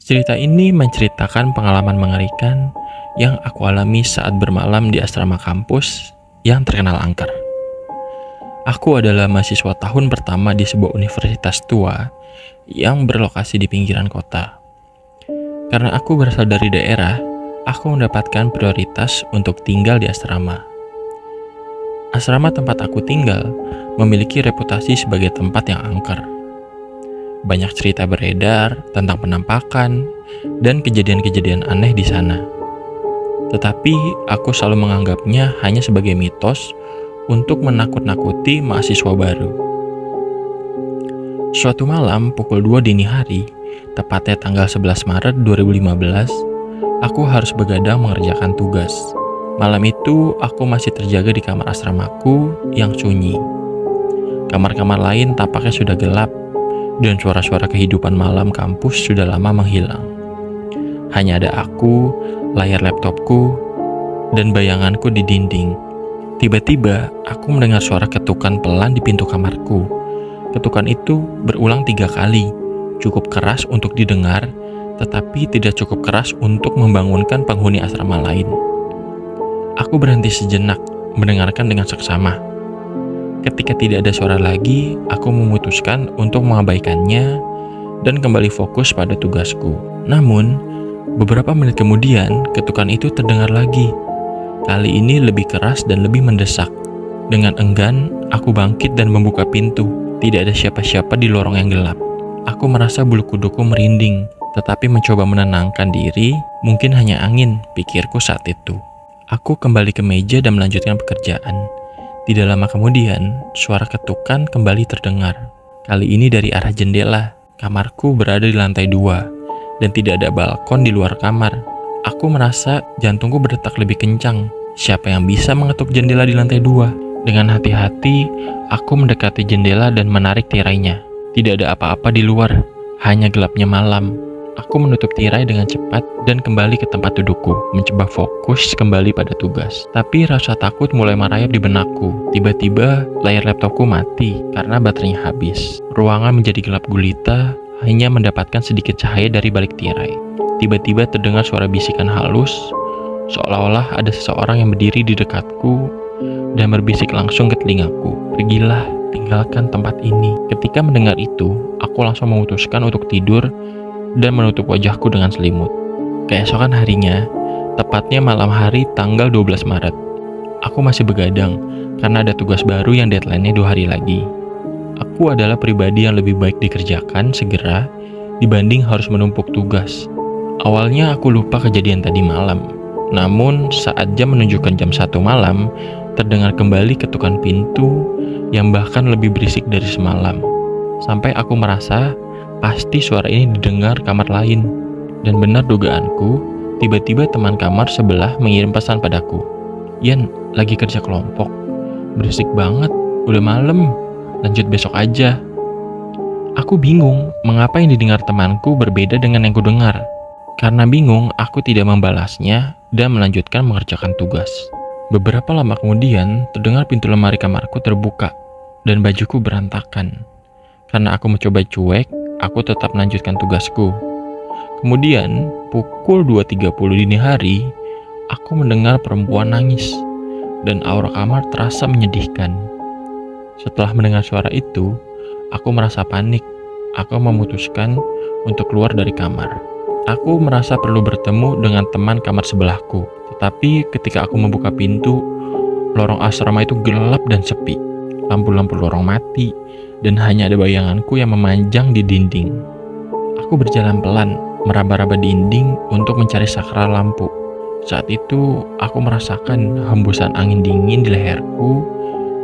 Cerita ini menceritakan pengalaman mengerikan yang aku alami saat bermalam di asrama kampus yang terkenal angker. Aku adalah mahasiswa tahun pertama di sebuah universitas tua yang berlokasi di pinggiran kota. Karena aku berasal dari daerah, aku mendapatkan prioritas untuk tinggal di asrama. Asrama tempat aku tinggal memiliki reputasi sebagai tempat yang angker. Banyak cerita beredar tentang penampakan dan kejadian-kejadian aneh di sana. Tetapi aku selalu menganggapnya hanya sebagai mitos untuk menakut-nakuti mahasiswa baru. Suatu malam pukul 2 dini hari, tepatnya tanggal 11 Maret 2015, aku harus begadang mengerjakan tugas. Malam itu aku masih terjaga di kamar asramaku yang sunyi. Kamar-kamar lain tampaknya sudah gelap, dan suara-suara kehidupan malam kampus sudah lama menghilang. Hanya ada aku, layar laptopku, dan bayanganku di dinding. Tiba-tiba, aku mendengar suara ketukan pelan di pintu kamarku. Ketukan itu berulang 3 kali, cukup keras untuk didengar, tetapi tidak cukup keras untuk membangunkan penghuni asrama lain. Aku berhenti sejenak, mendengarkan dengan seksama. Ketika tidak ada suara lagi, aku memutuskan untuk mengabaikannya dan kembali fokus pada tugasku. Namun, beberapa menit kemudian, ketukan itu terdengar lagi. Kali ini lebih keras dan lebih mendesak. Dengan enggan, aku bangkit dan membuka pintu. Tidak ada siapa-siapa di lorong yang gelap. Aku merasa bulu kuduku merinding, tetapi mencoba menenangkan diri, mungkin hanya angin, pikirku saat itu. Aku kembali ke meja dan melanjutkan pekerjaan. Tidak lama kemudian, suara ketukan kembali terdengar. Kali ini dari arah jendela. Kamarku berada di lantai 2, dan tidak ada balkon di luar kamar. Aku merasa jantungku berdetak lebih kencang. Siapa yang bisa mengetuk jendela di lantai 2? Dengan hati-hati, aku mendekati jendela dan menarik tirainya. Tidak ada apa-apa di luar, hanya gelapnya malam. Aku menutup tirai dengan cepat dan kembali ke tempat dudukku, mencoba fokus kembali pada tugas. Tapi rasa takut mulai merayap di benakku. Tiba-tiba, layar laptopku mati karena baterainya habis. Ruangan menjadi gelap gulita, hanya mendapatkan sedikit cahaya dari balik tirai. Tiba-tiba terdengar suara bisikan halus, seolah-olah ada seseorang yang berdiri di dekatku dan berbisik langsung ke telingaku. "Pergilah, tinggalkan tempat ini." Ketika mendengar itu, aku langsung memutuskan untuk tidur dan menutup wajahku dengan selimut. Keesokan harinya, tepatnya malam hari tanggal 12 Maret, aku masih begadang karena ada tugas baru yang deadline-nya 2 hari lagi. Aku adalah pribadi yang lebih baik dikerjakan segera dibanding harus menumpuk tugas. Awalnya aku lupa kejadian tadi malam, namun saat jam menunjukkan jam 1 malam, terdengar kembali ketukan pintu yang bahkan lebih berisik dari semalam. Sampai aku merasa pasti suara ini didengar kamar lain. Dan benar dugaanku, tiba-tiba teman kamar sebelah mengirim pesan padaku. "Yan, lagi kerja kelompok. Berisik banget, udah malam. Lanjut besok aja." Aku bingung, mengapa yang didengar temanku berbeda dengan yang kudengar. Karena bingung, aku tidak membalasnya dan melanjutkan mengerjakan tugas. Beberapa lama kemudian, terdengar pintu lemari kamarku terbuka dan bajuku berantakan. Karena aku mencoba cuek, aku tetap melanjutkan tugasku. Kemudian, pukul 2.30 dini hari, aku mendengar perempuan nangis, dan aura kamar terasa menyedihkan. Setelah mendengar suara itu, aku merasa panik. Aku memutuskan untuk keluar dari kamar. Aku merasa perlu bertemu dengan teman kamar sebelahku. Tetapi ketika aku membuka pintu, lorong asrama itu gelap dan sepi. Lampu-lampu lorong mati, dan hanya ada bayanganku yang memanjang di dinding. Aku berjalan pelan, meraba-raba dinding untuk mencari sakral lampu. Saat itu, aku merasakan hembusan angin dingin di leherku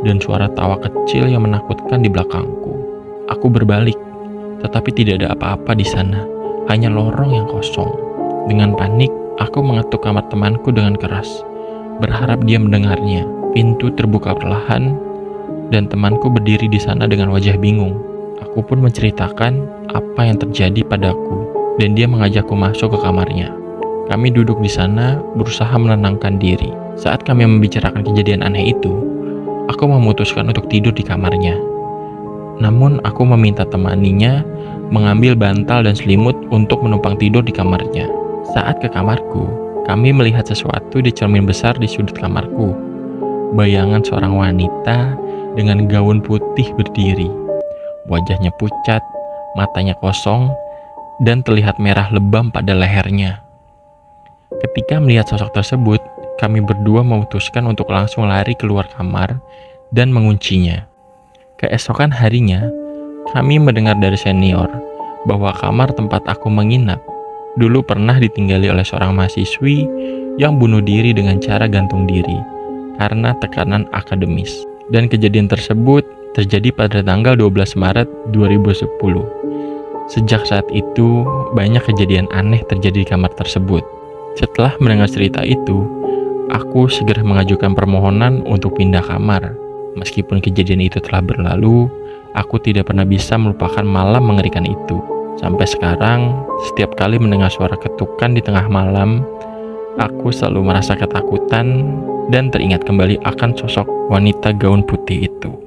dan suara tawa kecil yang menakutkan di belakangku. Aku berbalik, tetapi tidak ada apa-apa di sana, hanya lorong yang kosong. Dengan panik, aku mengetuk kamar temanku dengan keras, berharap dia mendengarnya. Pintu terbuka perlahan, dan temanku berdiri di sana dengan wajah bingung. Aku pun menceritakan apa yang terjadi padaku, dan dia mengajakku masuk ke kamarnya. Kami duduk di sana, berusaha menenangkan diri. Saat kami membicarakan kejadian aneh itu, aku memutuskan untuk tidur di kamarnya. Namun, aku meminta temaninya mengambil bantal dan selimut untuk menumpang tidur di kamarnya. Saat ke kamarku, kami melihat sesuatu di cermin besar di sudut kamarku. Bayangan seorang wanita dengan gaun putih berdiri. Wajahnya pucat, matanya kosong, dan terlihat merah lebam pada lehernya. Ketika melihat sosok tersebut, kami berdua memutuskan untuk langsung lari keluar kamar dan menguncinya. Keesokan harinya, kami mendengar dari senior bahwa kamar tempat aku menginap dulu pernah ditinggali oleh seorang mahasiswi yang bunuh diri dengan cara gantung diri karena tekanan akademis. Dan kejadian tersebut terjadi pada tanggal 12 Maret 2010. Sejak saat itu, banyak kejadian aneh terjadi di kamar tersebut. Setelah mendengar cerita itu, aku segera mengajukan permohonan untuk pindah kamar. Meskipun kejadian itu telah berlalu, aku tidak pernah bisa melupakan malam mengerikan itu. Sampai sekarang, setiap kali mendengar suara ketukan di tengah malam, aku selalu merasa ketakutan dan teringat kembali akan sosok wanita gaun putih itu.